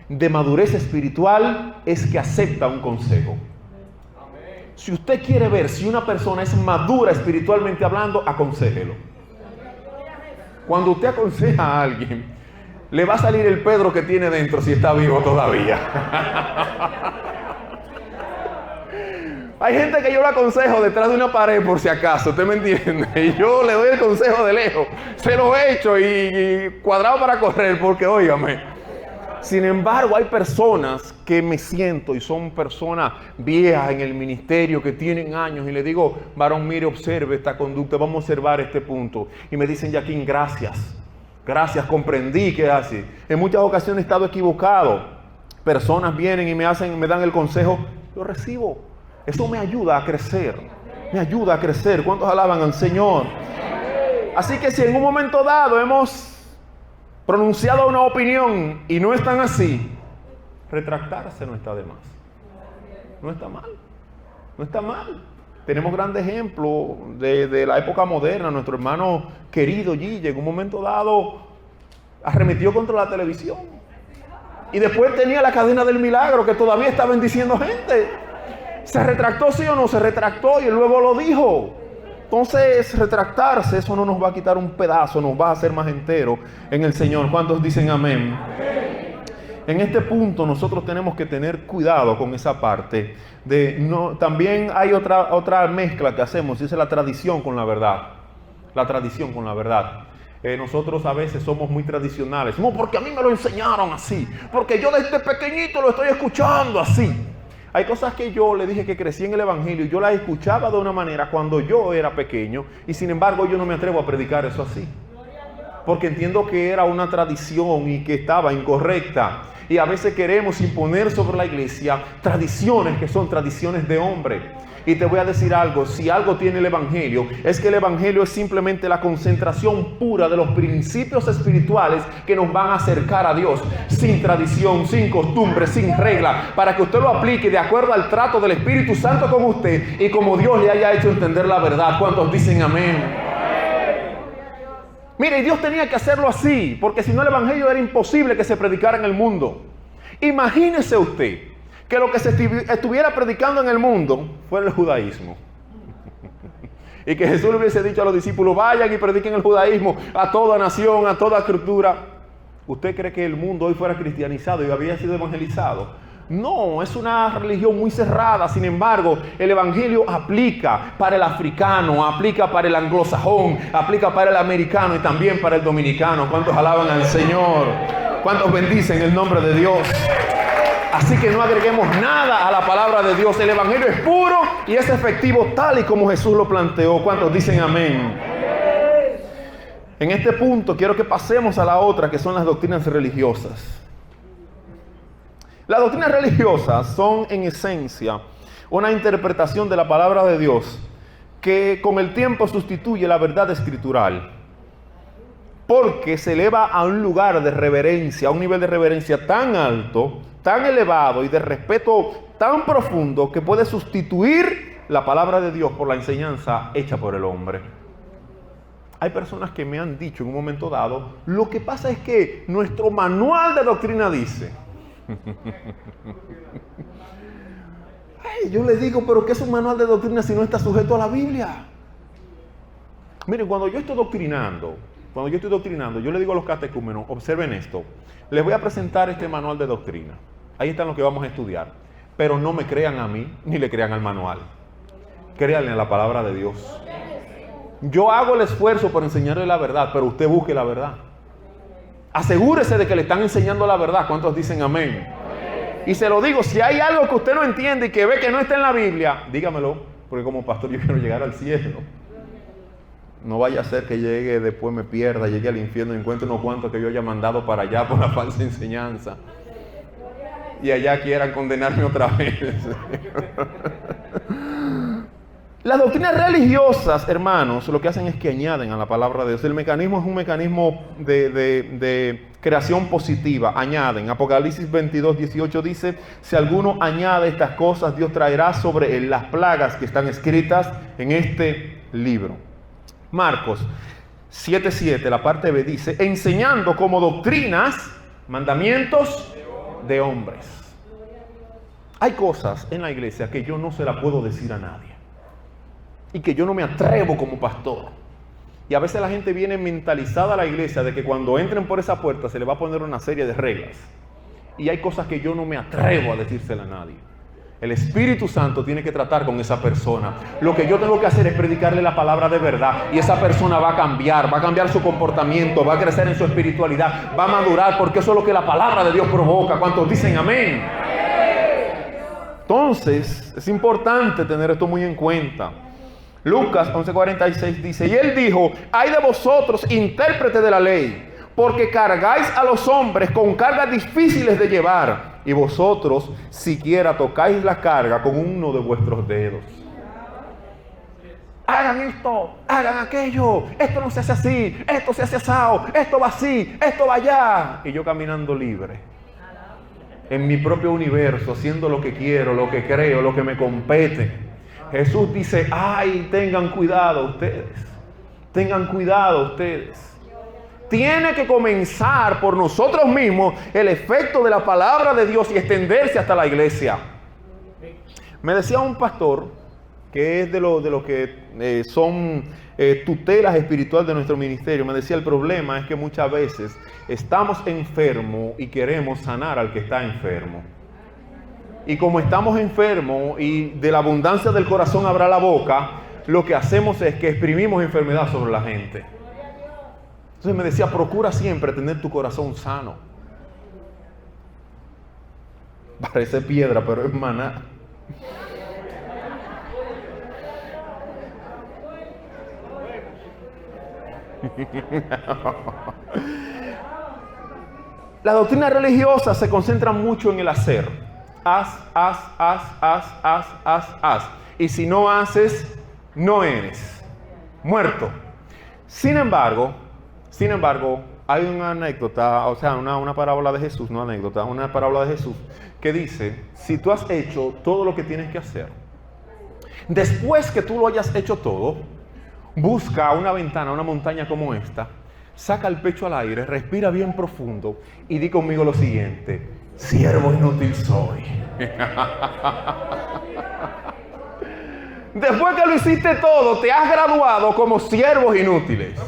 de madurez espiritual es que acepta un consejo. Si usted quiere ver si una persona es madura espiritualmente hablando, aconséjelo. Cuando usted aconseja a alguien, le va a salir el Pedro que tiene dentro si está vivo todavía. Hay gente que yo le aconsejo detrás de una pared por si acaso, ¿usted me entiende? Y yo le doy el consejo de lejos. Se lo he hecho y cuadrado para correr porque, óigame. Sin embargo, hay personas que me siento y son personas viejas en el ministerio que tienen años y le digo: varón, mire, observe esta conducta, vamos a observar este punto. Y me dicen: Jaquín, gracias, comprendí que es así. En muchas ocasiones he estado equivocado. Personas vienen y me dan el consejo, yo recibo. Eso me ayuda a crecer, ¿Cuántos alaban al Señor? Así que si en un momento dado hemos pronunciado una opinión y no es tan así, retractarse no está de más. No está mal. Tenemos grandes ejemplos de la época moderna. Nuestro hermano querido Gille, en un momento dado, arremetió contra la televisión Y después tenía la cadena del milagro que todavía está bendiciendo gente. ¿Se retractó, sí o no? Se retractó y luego lo dijo. Entonces, retractarse, eso no nos va a quitar un pedazo, nos va a hacer más entero en el Señor. ¿Cuántos dicen amén? En este punto nosotros tenemos que tener cuidado con esa parte. También hay otra mezcla que hacemos, y es la tradición con la verdad. La tradición con la verdad. Nosotros a veces somos muy tradicionales. No, porque a mí me lo enseñaron así. Porque yo desde pequeñito lo estoy escuchando así. Hay cosas que yo le dije que crecí en el Evangelio y yo las escuchaba de una manera cuando yo era pequeño. Y sin embargo yo no me atrevo a predicar eso así. Porque entiendo que era una tradición y que estaba incorrecta. Y a veces queremos imponer sobre la iglesia tradiciones que son tradiciones de hombre. Y te voy a decir algo, si algo tiene el Evangelio, es que el Evangelio es simplemente la concentración pura de los principios espirituales que nos van a acercar a Dios, sin tradición, sin costumbre, sin regla, para que usted lo aplique de acuerdo al trato del Espíritu Santo con usted y como Dios le haya hecho entender la verdad. ¿Cuántos dicen amén? Mire, Dios tenía que hacerlo así, porque si no el Evangelio era imposible que se predicara en el mundo. Imagínese usted que lo que se estuviera predicando en el mundo fuera el judaísmo. Y que Jesús le hubiese dicho a los discípulos, vayan y prediquen el judaísmo a toda nación, a toda cultura. ¿Usted cree que el mundo hoy fuera cristianizado y había sido evangelizado? No, es una religión muy cerrada. Sin embargo, el evangelio aplica para el africano, aplica para el anglosajón, aplica para el americano y también para el dominicano. ¿Cuántos alaban al Señor? ¿Cuántos bendicen el nombre de Dios? Así que no agreguemos nada a la palabra de Dios. El evangelio es puro y es efectivo tal y como Jesús lo planteó. ¿Cuántos dicen amén? En este punto quiero que pasemos a la otra, que son las doctrinas religiosas. Las doctrinas religiosas son en esencia una interpretación de la palabra de Dios que con el tiempo sustituye la verdad escritural, porque se eleva a un lugar de reverencia, a un nivel de reverencia tan alto, tan elevado y de respeto tan profundo que puede sustituir la palabra de Dios por la enseñanza hecha por el hombre. Hay personas que me han dicho en un momento dado, lo que pasa es que nuestro manual de doctrina dice. Ay, yo les digo, pero ¿qué es un manual de doctrina si no está sujeto a la Biblia? Miren, cuando yo estoy doctrinando, yo le digo a los catecúmenos, observen esto, les voy a presentar este manual de doctrina. Ahí están lo que vamos a estudiar. Pero no me crean a mí, ni le crean al manual. Créanle a la palabra de Dios. Yo hago el esfuerzo por enseñarle la verdad, pero usted busque la verdad. Asegúrese de que le están enseñando la verdad. ¿Cuántos dicen amén? Y se lo digo, si hay algo que usted no entiende y que ve que no está en la Biblia, dígamelo, porque como pastor yo quiero llegar al cielo. No vaya a ser que llegue, después me pierda, llegue al infierno y encuentre unos cuantos que yo haya mandado para allá por la falsa enseñanza. Y allá quieran condenarme otra vez. Las doctrinas religiosas, hermanos, lo que hacen es que añaden a la palabra de Dios. El mecanismo es un mecanismo de creación positiva. Añaden. Apocalipsis 22, 18 dice, si alguno añade estas cosas, Dios traerá sobre él las plagas que están escritas en este libro. Marcos 7:7, la parte B dice, enseñando como doctrinas, mandamientos de hombres. Hay cosas en la iglesia que yo no se las puedo decir a nadie. Y que yo no me atrevo como pastor. Y a veces la gente viene mentalizada a la iglesia de que cuando entren por esa puerta se le va a poner una serie de reglas. Y hay cosas que yo no me atrevo a decírsela a nadie. El Espíritu Santo tiene que tratar con esa persona. Lo que yo tengo que hacer es predicarle la palabra de verdad. Y esa persona va a cambiar su comportamiento, va a crecer en su espiritualidad, va a madurar, porque eso es lo que la palabra de Dios provoca. ¿Cuántos dicen amén? Entonces, es importante tener esto muy en cuenta. Lucas 11:46 dice, y él dijo, ay de vosotros, intérpretes de la ley, porque cargáis a los hombres con cargas difíciles de llevar, y vosotros siquiera tocáis la carga con uno de vuestros dedos. Hagan esto, hagan aquello, esto no se hace así, esto se hace asado, esto va así, esto va allá. Y yo caminando libre, en mi propio universo, haciendo lo que quiero, lo que creo, lo que me compete. Jesús dice, ay, tengan cuidado ustedes. Tiene que comenzar por nosotros mismos el efecto de la palabra de Dios y extenderse hasta la iglesia. Me decía un pastor, que es de lo que son tutelas espirituales de nuestro ministerio, me decía: el problema es que muchas veces estamos enfermos y queremos sanar al que está enfermo. Y como estamos enfermos y de la abundancia del corazón habrá la boca, lo que hacemos es que exprimimos enfermedad sobre la gente. Entonces me decía: procura siempre tener tu corazón sano. Parece piedra, pero es maná. La doctrina religiosa se concentra mucho en el hacer. Haz. Y si no haces, no eres muerto. Sin embargo, hay una anécdota, o sea, una parábola de Jesús, no anécdota, una parábola de Jesús que dice: si tú has hecho todo lo que tienes que hacer, después que tú lo hayas hecho todo, busca una ventana, una montaña como esta, saca el pecho al aire, respira bien profundo y di conmigo lo siguiente: siervo inútil soy. Después que lo hiciste todo, te has graduado como siervos inútiles.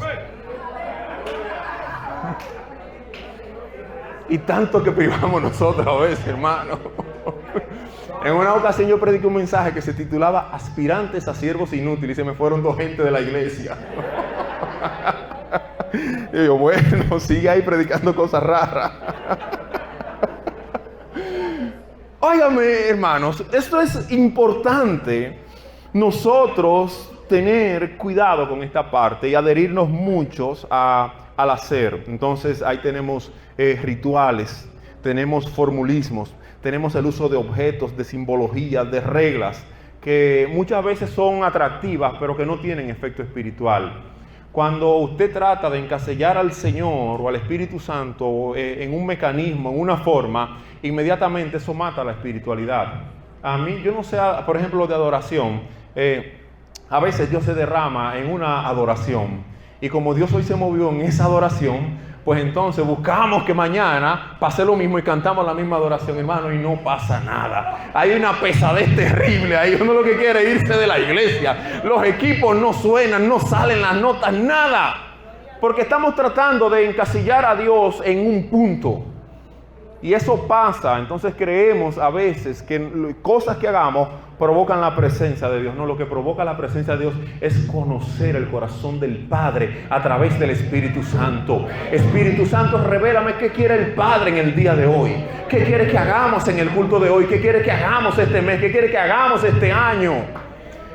Y tanto que privamos nosotros a veces, hermano. En una ocasión yo prediqué un mensaje que se titulaba Aspirantes a siervos inútiles, y se me fueron 2 gente de la iglesia. Y yo, bueno, sigue ahí predicando cosas raras. Óigame, hermanos, esto es importante, nosotros tener cuidado con esta parte y adherirnos muchos al hacer. Entonces ahí tenemos rituales, tenemos formulismos, tenemos el uso de objetos, de simbologías, de reglas, que muchas veces son atractivas, pero que no tienen efecto espiritual. Cuando usted trata de encasillar al Señor o al Espíritu Santo en un mecanismo, en una forma, inmediatamente eso mata la espiritualidad. A mí, yo no sé, por ejemplo, de adoración, a veces Dios se derrama en una adoración, y como Dios hoy se movió en esa adoración, pues entonces buscamos que mañana pase lo mismo y cantamos la misma adoración, hermano, y no pasa nada. Hay una pesadez terrible ahí. Uno lo que quiere es irse de la iglesia. Los equipos no suenan, no salen las notas, nada. Porque estamos tratando de encasillar a Dios en un punto. Y eso pasa. Entonces creemos a veces que cosas que hagamos provocan la presencia de Dios. No, lo que provoca la presencia de Dios es conocer el corazón del Padre a través del Espíritu Santo. Espíritu Santo, revélame qué quiere el Padre en el día de hoy. ¿Qué quiere que hagamos en el culto de hoy? ¿Qué quiere que hagamos este mes? ¿Qué quiere que hagamos este año?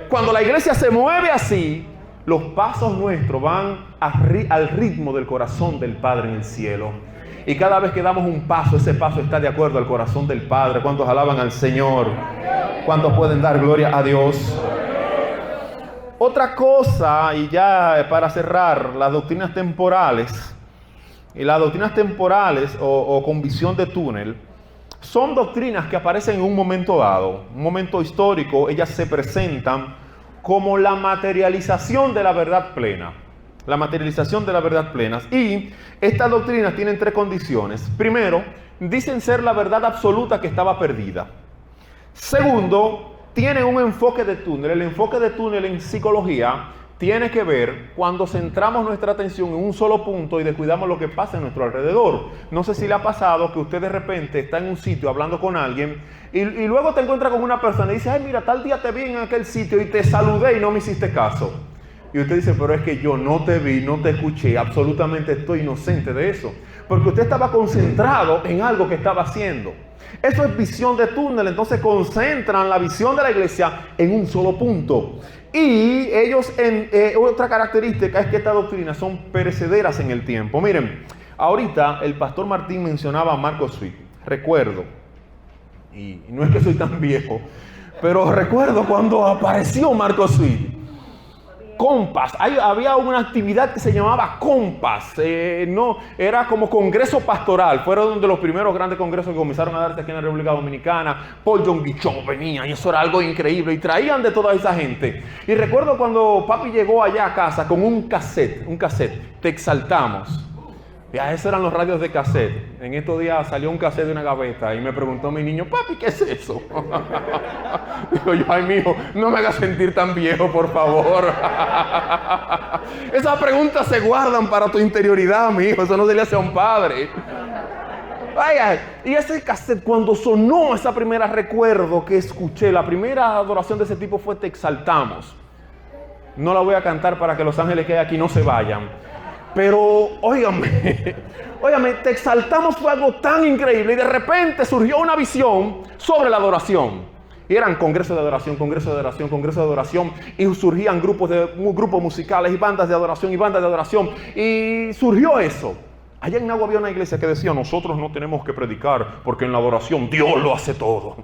Cuando la iglesia se mueve así, los pasos nuestros van al ritmo del corazón del Padre en el cielo. Y cada vez que damos un paso, ese paso está de acuerdo al corazón del Padre. ¿Cuántos alaban al Señor? ¿Cuántos pueden dar gloria a Dios? Otra cosa, y ya para cerrar, las doctrinas temporales. Y las doctrinas temporales o con visión de túnel son doctrinas que aparecen en un momento dado, un momento histórico. Ellas se presentan como la materialización de la verdad plena. La materialización de la verdad plena. Y estas doctrinas tienen 3 condiciones. Primero, dicen ser la verdad absoluta que estaba perdida. Segundo, tienen un enfoque de túnel. El enfoque de túnel en psicología tiene que ver cuando centramos nuestra atención en un solo punto y descuidamos lo que pasa en nuestro alrededor. No sé si le ha pasado que usted de repente está en un sitio hablando con alguien y luego te encuentra con una persona y dice: ay, mira, tal día te vi en aquel sitio y te saludé y no me hiciste caso. Y usted dice: pero es que yo no te vi, no te escuché, absolutamente estoy inocente de eso. Porque usted estaba concentrado en algo que estaba haciendo. Eso es visión de túnel. Entonces concentran la visión de la iglesia en un solo punto. Y ellos, otra característica es que estas doctrinas son perecederas en el tiempo. Miren, ahorita el pastor Martín mencionaba a Marcos Swift. Recuerdo, y no es que soy tan viejo, pero recuerdo cuando apareció Marcos Swift. Compas, había una actividad que se llamaba Compas, no, era como congreso pastoral. Fueron de los primeros grandes congresos que comenzaron a darse aquí en la República Dominicana. Paul John Bichon venía y eso era algo increíble y traían de toda esa gente. Y recuerdo cuando papi llegó allá a casa con un cassette, Te Exaltamos. Ya, esos eran los radios de cassette. En estos días salió un cassette de una gaveta y me preguntó mi niño, papi, ¿qué es eso? Digo yo, ay, mijo, no me hagas sentir tan viejo, por favor. Esas preguntas se guardan para tu interioridad, mijo. Eso no se le hace a un padre. Vaya, y ese cassette, cuando sonó esa primera, recuerdo que escuché, la primera adoración de ese tipo fue Te Exaltamos. No la voy a cantar para que los ángeles que hay aquí no se vayan. Pero, óigame, Te Exaltamos fue algo tan increíble y de repente surgió una visión sobre la adoración. Y eran congresos de adoración, congresos de adoración, congresos de adoración, y surgían grupos musicales y bandas de adoración y bandas de adoración. Y surgió eso. Allá en Nagua había una iglesia que decía, nosotros no tenemos que predicar porque en la adoración Dios lo hace todo.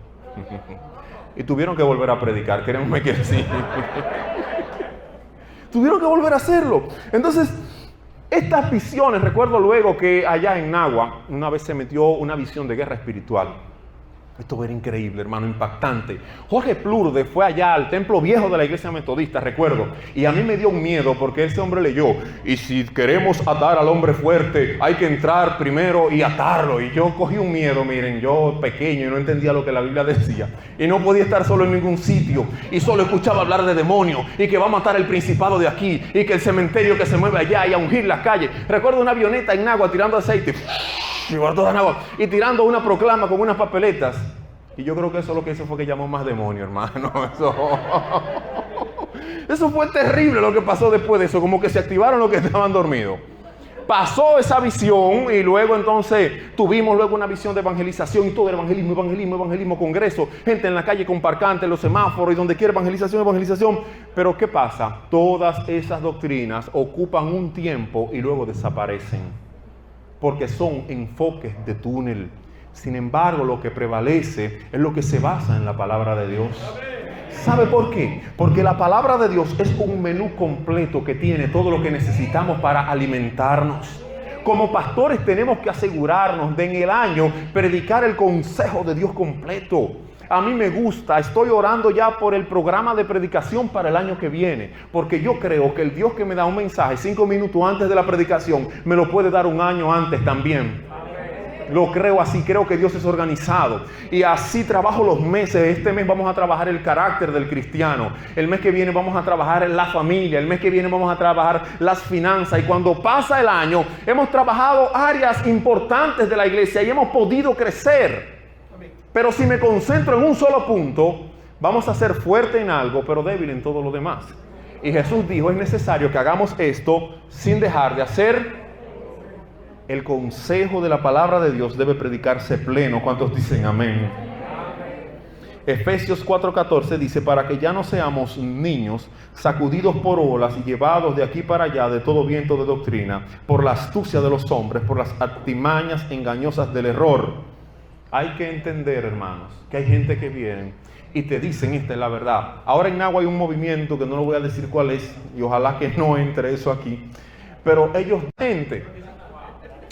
Y tuvieron que volver a predicar, créanme que sí. Tuvieron que volver a hacerlo. Entonces, estas visiones, recuerdo luego que allá en Nagua, una vez se metió una visión de guerra espiritual. Esto era increíble, hermano, impactante. Jorge Plurde fue allá al templo viejo de la iglesia metodista, recuerdo. Y a mí me dio un miedo porque ese hombre leyó, y si queremos atar al hombre fuerte, hay que entrar primero y atarlo. Y yo cogí un miedo, miren, yo pequeño y no entendía lo que la Biblia decía. Y no podía estar solo en ningún sitio. Y solo escuchaba hablar de demonios. Y que va a matar el principado de aquí. Y que el cementerio que se mueve allá y a ungir las calles. Recuerdo una avioneta en Nagua tirando aceite. Y tirando una proclama con unas papeletas. Y yo creo que eso lo que hizo fue que llamó más demonio, hermano. Eso fue terrible lo que pasó después de eso. Como que se activaron los que estaban dormidos. Pasó esa visión y luego entonces tuvimos luego una visión de evangelización y todo era evangelismo, congreso, gente en la calle con parcantes, los semáforos y donde quiera evangelización. Pero ¿qué pasa? Todas esas doctrinas ocupan un tiempo y luego desaparecen. Porque son enfoques de túnel. Sin embargo, lo que prevalece es lo que se basa en la palabra de Dios. ¿Sabe por qué? Porque la palabra de Dios es un menú completo que tiene todo lo que necesitamos para alimentarnos. Como pastores tenemos que asegurarnos de en el año predicar el consejo de Dios completo. A mí me gusta, estoy orando ya por el programa de predicación para el año que viene, porque yo creo que el Dios que me da un mensaje 5 minutos antes de la predicación, me lo puede dar un año antes también. Lo creo así, creo que Dios es organizado. Y así trabajo los meses. Este mes vamos a trabajar el carácter del cristiano. El mes que viene vamos a trabajar la familia. El mes que viene vamos a trabajar las finanzas. Y cuando pasa el año, hemos trabajado áreas importantes de la iglesia y hemos podido crecer. Pero si me concentro en un solo punto, vamos a ser fuerte en algo, pero débil en todo lo demás. Y Jesús dijo, es necesario que hagamos esto sin dejar de hacer. El consejo de la palabra de Dios debe predicarse pleno. ¿Cuántos dicen amén? Efesios 4:14 dice, para que ya no seamos niños, sacudidos por olas y llevados de aquí para allá de todo viento de doctrina, por la astucia de los hombres, por las artimañas engañosas del error. Hay que entender, hermanos, que hay gente que viene y te dicen, esta es la verdad. Ahora en Nagua hay un movimiento que no le voy a decir cuál es, y ojalá que no entre eso aquí, pero ellos gente.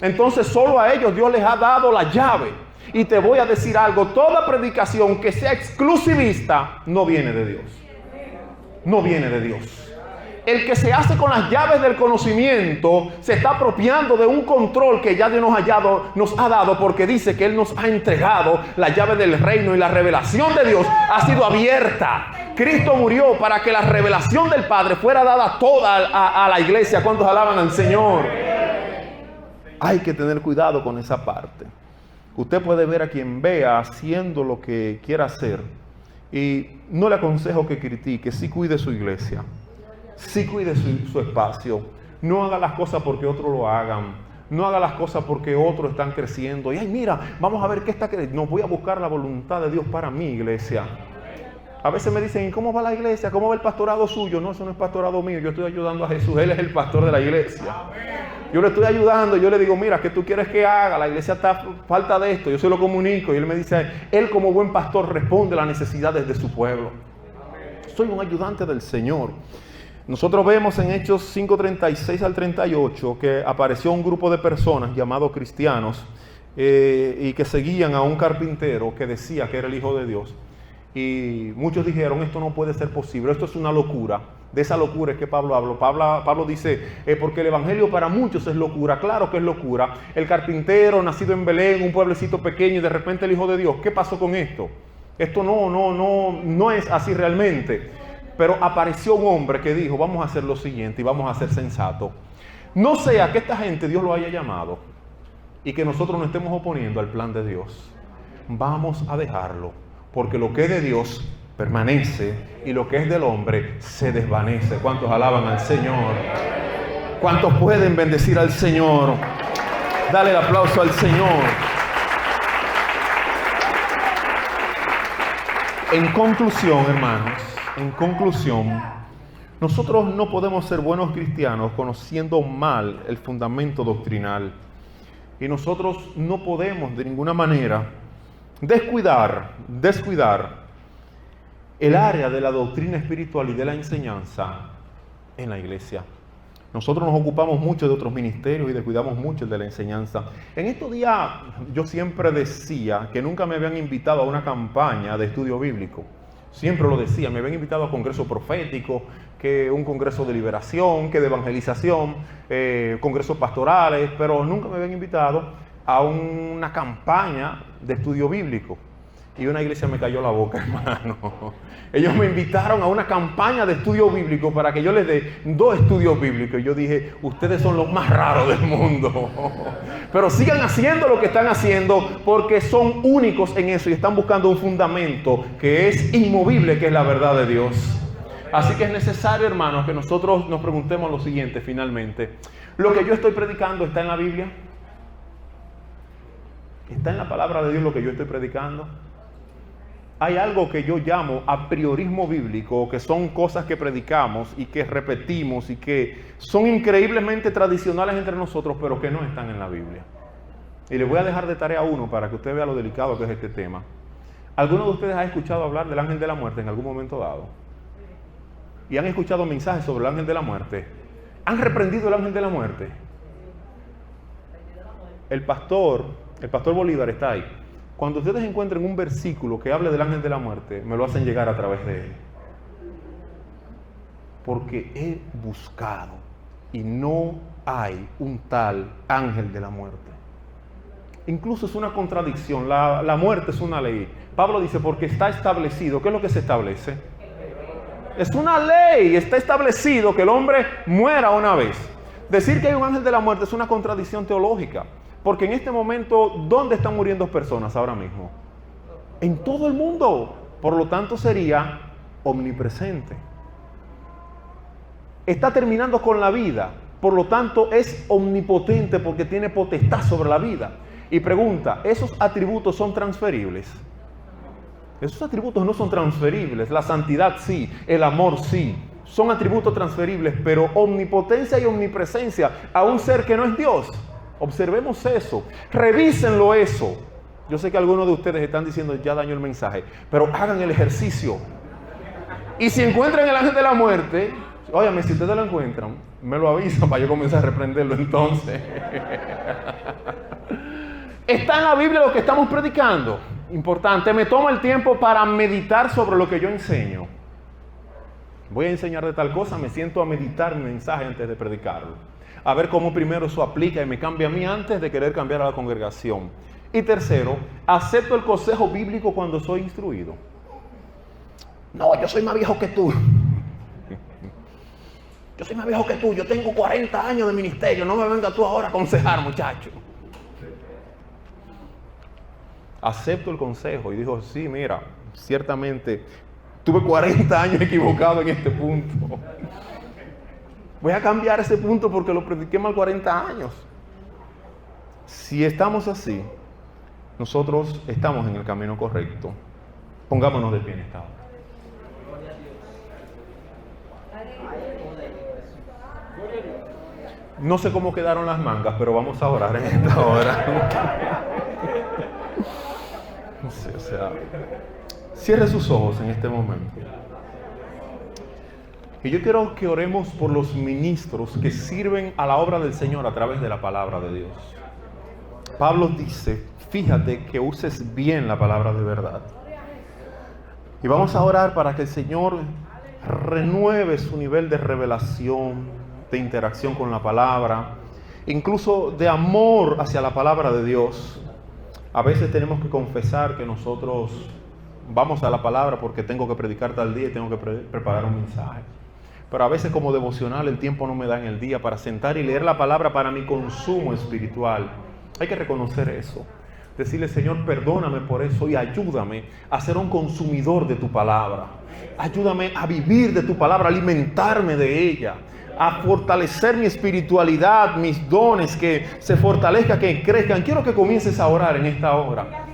Entonces solo a ellos Dios les ha dado la llave. Y te voy a decir algo, toda predicación que sea exclusivista no viene de Dios. No viene de Dios. El que se hace con las llaves del conocimiento se está apropiando de un control que ya Dios nos ha dado, porque dice que Él nos ha entregado la llave del reino y la revelación de Dios ha sido abierta. Cristo murió para que la revelación del Padre fuera dada toda a la iglesia. ¿Cuántos alaban al Señor? Hay que tener cuidado con esa parte. Usted puede ver a quien vea haciendo lo que quiera hacer y no le aconsejo que critique, sí cuide su iglesia, sí cuide su espacio. No haga las cosas porque otros lo hagan. No haga las cosas porque otros están creciendo. Y ay, mira, vamos a ver qué está creciendo. No, voy a buscar la voluntad de Dios para mi iglesia. A veces me dicen, ¿y cómo va la iglesia? ¿Cómo va el pastorado suyo? No, eso no es pastorado mío. Yo estoy ayudando a Jesús. Él es el pastor de la iglesia. Yo le estoy ayudando. Yo le digo, mira, ¿qué tú quieres que haga? La iglesia está falta de esto. Yo se lo comunico. Y él me dice, él como buen pastor responde a las necesidades de su pueblo. Soy un ayudante del Señor. Nosotros vemos en Hechos 5:36 al 38 que apareció un grupo de personas llamados cristianos y que seguían a un carpintero que decía que era el Hijo de Dios. Y muchos dijeron, esto no puede ser posible, esto es una locura. De esa locura es que Pablo habla. Pablo dice, porque el evangelio para muchos es locura. Claro que es locura. El carpintero nacido en Belén, un pueblecito pequeño, y de repente el Hijo de Dios. ¿Qué pasó con esto? Esto no es así realmente. Pero apareció un hombre que dijo, vamos a hacer lo siguiente y vamos a ser sensatos. No sea que esta gente Dios lo haya llamado y que nosotros nos estemos oponiendo al plan de Dios. Vamos a dejarlo, porque lo que es de Dios permanece y lo que es del hombre se desvanece. ¿Cuántos alaban al Señor? ¿Cuántos pueden bendecir al Señor? Dale el aplauso al Señor. En conclusión, hermanos, nosotros no podemos ser buenos cristianos conociendo mal el fundamento doctrinal. Y nosotros no podemos de ninguna manera descuidar el área de la doctrina espiritual y de la enseñanza en la iglesia. Nosotros nos ocupamos mucho de otros ministerios y descuidamos mucho el de la enseñanza. En estos días yo siempre decía que nunca me habían invitado a una campaña de estudio bíblico. Siempre lo decía, me habían invitado a congreso profético, que un congreso de liberación, que de evangelización, congresos pastorales, pero nunca me habían invitado a una campaña de estudio bíblico. Y una iglesia me cayó la boca, hermano. Ellos me invitaron a una campaña de estudio bíblico para que yo les dé 2 estudios bíblicos. Y yo dije, ustedes son los más raros del mundo. Pero sigan haciendo lo que están haciendo porque son únicos en eso y están buscando un fundamento que es inmovible, que es la verdad de Dios. Así que es necesario, hermanos, que nosotros nos preguntemos lo siguiente finalmente. ¿Lo que yo estoy predicando está en la Biblia? ¿Está en la palabra de Dios lo que yo estoy predicando? Hay algo que yo llamo apriorismo bíblico, que son cosas que predicamos y que repetimos y que son increíblemente tradicionales entre nosotros, pero que no están en la Biblia. Y les voy a dejar de tarea uno para que usted vea lo delicado que es este tema. ¿Alguno de ustedes ha escuchado hablar del ángel de la muerte en algún momento dado? ¿Y han escuchado mensajes sobre el ángel de la muerte? ¿Han reprendido el ángel de la muerte? El pastor Bolívar está ahí. Cuando ustedes encuentren un versículo que hable del ángel de la muerte, me lo hacen llegar a través de él. Porque he buscado y no hay un tal ángel de la muerte. Incluso es una contradicción. La muerte es una ley. Pablo dice, porque está establecido. ¿Qué es lo que se establece? Es una ley. Está establecido que el hombre muera una vez. Decir que hay un ángel de la muerte es una contradicción teológica. Porque en este momento, ¿dónde están muriendo personas ahora mismo? En todo el mundo. Por lo tanto, sería omnipresente. Está terminando con la vida. Por lo tanto, es omnipotente porque tiene potestad sobre la vida. Y pregunta, ¿esos atributos son transferibles? Esos atributos no son transferibles. La santidad sí, el amor sí. Son atributos transferibles, pero omnipotencia y omnipresencia a un ser que no es Dios. Observemos eso, revísenlo eso. Yo sé que algunos de ustedes están diciendo, ya dañó el mensaje, pero hagan el ejercicio. Y si encuentran el ángel de la muerte, óyame, si ustedes lo encuentran, me lo avisan para yo comenzar a reprenderlo entonces. ¿Está en la Biblia lo que estamos predicando? Importante, me tomo el tiempo para meditar sobre lo que yo enseño. Voy a enseñar de tal cosa, me siento a meditar mi mensaje antes de predicarlo. A ver cómo primero eso aplica y me cambia a mí antes de querer cambiar a la congregación. Y tercero, acepto el consejo bíblico cuando soy instruido. No, yo soy más viejo que tú. Yo soy más viejo que tú. Yo tengo 40 años de ministerio. No me vengas tú ahora a aconsejar, muchacho. Acepto el consejo y dijo, sí, mira, ciertamente tuve 40 años equivocado en este punto. Voy a cambiar ese punto porque lo prediqué mal 40 años. Si estamos así, nosotros estamos en el camino correcto. Pongámonos de pie en esta hora. No sé cómo quedaron las mangas, pero vamos a orar en esta hora. Sí, o sea, cierre sus ojos en este momento. Y yo quiero que oremos por los ministros que sirven a la obra del Señor a través de la palabra de Dios. Pablo dice, fíjate que uses bien la palabra de verdad. Y vamos a orar para que el Señor renueve su nivel de revelación, de interacción con la palabra, incluso de amor hacia la palabra de Dios. A veces tenemos que confesar que nosotros vamos a la palabra porque tengo que predicar tal día y tengo que preparar un mensaje. Pero a veces como devocional el tiempo no me da en el día para sentar y leer la palabra para mi consumo espiritual. Hay que reconocer eso. Decirle, Señor, perdóname por eso y ayúdame a ser un consumidor de tu palabra. Ayúdame a vivir de tu palabra, a alimentarme de ella, a fortalecer mi espiritualidad, mis dones, que se fortalezcan, que crezcan. Quiero que comiences a orar en esta hora,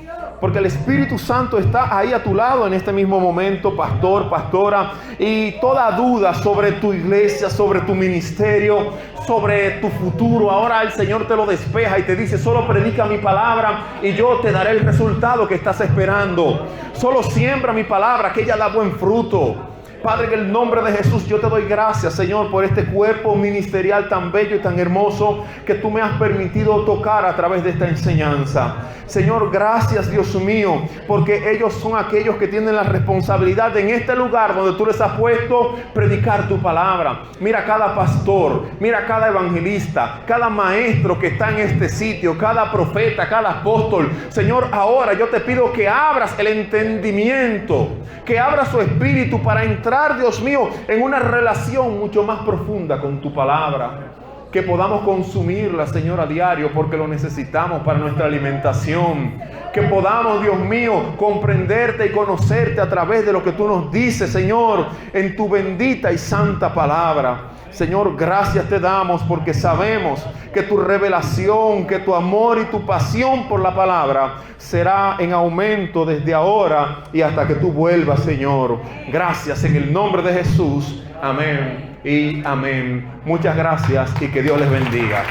porque el Espíritu Santo está ahí a tu lado en este mismo momento, pastor, pastora, y toda duda sobre tu iglesia, sobre tu ministerio, sobre tu futuro, ahora el Señor te lo despeja y te dice, solo predica mi palabra y yo te daré el resultado que estás esperando. Solo siembra mi palabra, que ella da buen fruto. Padre, en el nombre de Jesús, yo te doy gracias, Señor, por este cuerpo ministerial tan bello y tan hermoso que tú me has permitido tocar a través de esta enseñanza. Señor, gracias, Dios mío, porque ellos son aquellos que tienen la responsabilidad en este lugar donde tú les has puesto predicar tu palabra. Mira cada pastor, mira cada evangelista, cada maestro que está en este sitio, cada profeta, cada apóstol. Señor, ahora yo te pido que abras el entendimiento, que abras su espíritu para entrar, Dios mío, en una relación mucho más profunda con tu palabra. Que podamos consumirla, Señor, a diario, porque lo necesitamos para nuestra alimentación. Que podamos, Dios mío, comprenderte y conocerte a través de lo que tú nos dices, Señor, en tu bendita y santa palabra. Señor, gracias te damos porque sabemos que tu revelación, que tu amor y tu pasión por la palabra será en aumento desde ahora y hasta que tú vuelvas, Señor. Gracias en el nombre de Jesús. Amén y amén. Muchas gracias y que Dios les bendiga.